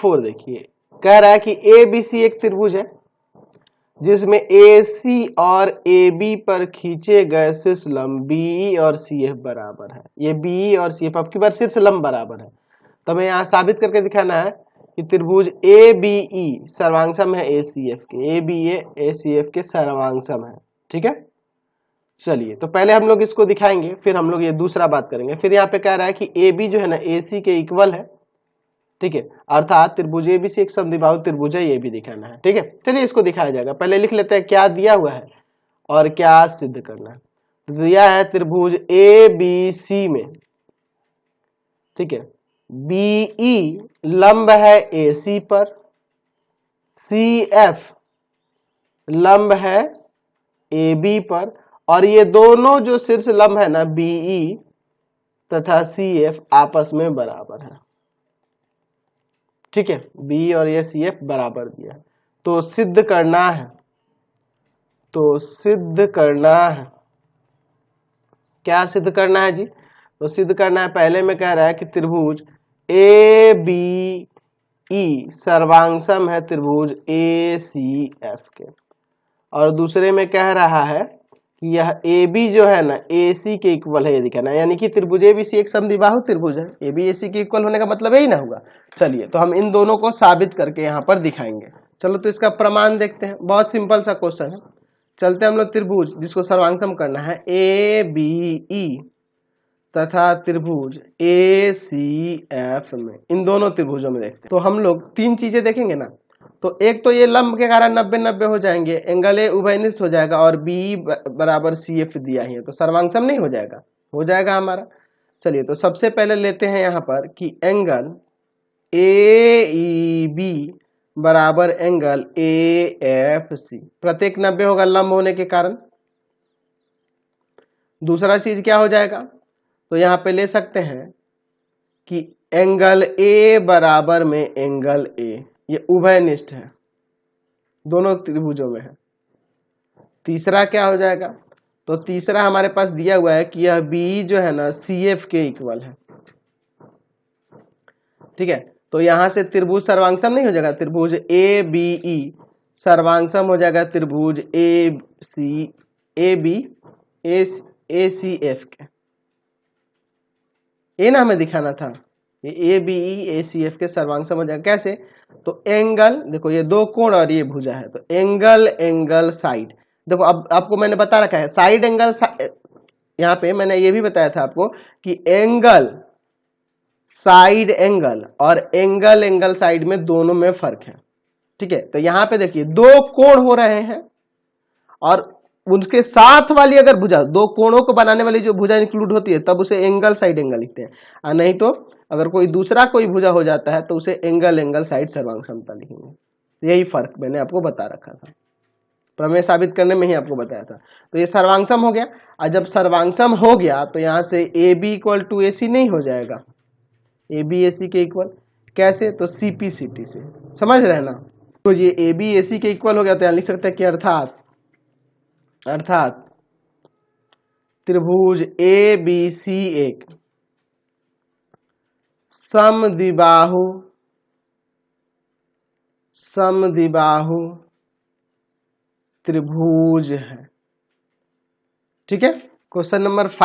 4 देखिए, कह रहा है कि ए बी सी एक त्रिभुज है जिसमें ए सी और ए बी पर खींचे गए शीर्ष लंब बीई और सी एफ बराबर है। ये बीई और सी एफ अब की बार शीर्ष लंब बराबर है, तो हमें यहाँ साबित करके दिखाना है कि त्रिभुज ए बी ई सर्वांगसम है ए सी एफ के, A B A C F के सर्वांगसम है। ठीक है, चलिए तो पहले हम लोग इसको दिखाएंगे, फिर हम लोग ये दूसरा बात करेंगे। फिर यहाँ पे कह रहा है कि ए बी जो है ना ए सी के इक्वल है। ठीक है, अर्थात त्रिभुज ए बी सी एक समद्विबाहु त्रिभुज है, ये भी दिखाना है। ठीक है, चलिए इसको दिखाया जाएगा। पहले लिख लेते हैं क्या दिया हुआ है और क्या सिद्ध करना है। तो दिया है त्रिभुज ए बी सी में, ठीक है, बीई लंब है ए सी पर, सी एफ लंब है ए बी पर, और ये दोनों जो शीर्ष लंब है ना बीई तथा सी एफ आपस में बराबर है। ठीक है, बी और ये सी एफ बराबर दिया है, तो सिद्ध करना है। तो सिद्ध करना है, क्या सिद्ध करना है जी? तो सिद्ध करना है, पहले में कह रहा है कि त्रिभुज ए बी ई सर्वांगसम है त्रिभुज ए सी एफ के, और दूसरे में कह रहा है कि यह ए बी जो है ना ए सी के इक्वल है, ये दिखाना है। यानी कि त्रिभुज ए बी सी एक समद्विबाहु त्रिभुज है, ए बी ए सी के इक्वल होने का मतलब यही ना हुआ। चलिए तो हम इन दोनों को साबित करके यहाँ पर दिखाएंगे। चलो तो इसका प्रमाण देखते हैं, बहुत सिंपल सा क्वेश्चन है। चलते हम लोग त्रिभुज जिसको सर्वांगसम करना है ए बी ई तथा त्रिभुज ए सी एफ में, इन दोनों त्रिभुजों में देखते हैं। तो हम लोग तीन चीजें देखेंगे ना, तो एक तो ये लंब के कारण 90-90 हो जाएंगे, एंगल ए उभयनिष्ठ हो जाएगा, और बी बराबर सी एफ दिया ही है, तो सर्वांगसम नहीं हो जाएगा? हो जाएगा हमारा। चलिए तो सबसे पहले लेते हैं यहाँ पर कि एंगल ए ई बी बराबर एंगल ए एफ सी, प्रत्येक 90 होगा लंब होने के कारण। दूसरा चीज क्या हो जाएगा, तो यहाँ पे ले सकते हैं कि एंगल ए बराबर में एंगल ए, ये उभयनिष्ठ है, दोनों त्रिभुजों में है। तीसरा क्या हो जाएगा, तो तीसरा हमारे पास दिया हुआ है कि यह बी जो है ना सी एफ के इक्वल है। ठीक है, तो यहां से त्रिभुज सर्वांगसम नहीं हो जाएगा, त्रिभुज ए बी ई सर्वांगसम हो जाएगा त्रिभुज ए सी A B A C F के। ये ना हमें दिखाना था, ये A B E A C F के सर्वांगसम हो जाएगा। कैसे, तो एंगल देखो, ये दो कोण और ये भुजा है, तो एंगल एंगल साइड, देखो अब आपको मैंने बता रखा है साइड एंगल, यहाँ पे मैंने ये भी बताया था आपको कि एंगल साइड एंगल और एंगल एंगल साइड में दोनों में फर्क है। ठीक है, तो यहाँ पे देखिए दो कोण हो रहे हैं, और उसके साथ वाली अगर भुजा, दो कोणों को बनाने वाली जो भुजा इंक्लूड होती है, तब उसे एंगल साइड एंगल लिखते हैं, और नहीं तो अगर कोई दूसरा कोई भुजा हो जाता है तो उसे एंगल एंगल साइड सर्वांग समता लिखेंगे। यही फर्क मैंने आपको बता रखा था, प्रमेय साबित करने में ही आपको बताया था। तो ये सर्वांगसम हो गया, और जब सर्वांगसम हो गया तो यहाँ से ए बी इक्वल टू ए सी नहीं हो जाएगा, ए बी ए सी के इक्वल। कैसे, तो सी पी सी टी से, समझ रहे ना। तो ये ए बी ए सी के इक्वल हो गया, तो यहाँ लिख सकते हैं कि अर्थात त्रिभुज ए बी सी एक समद्विबाहु त्रिभुज है। ठीक है, क्वेश्चन नंबर 5।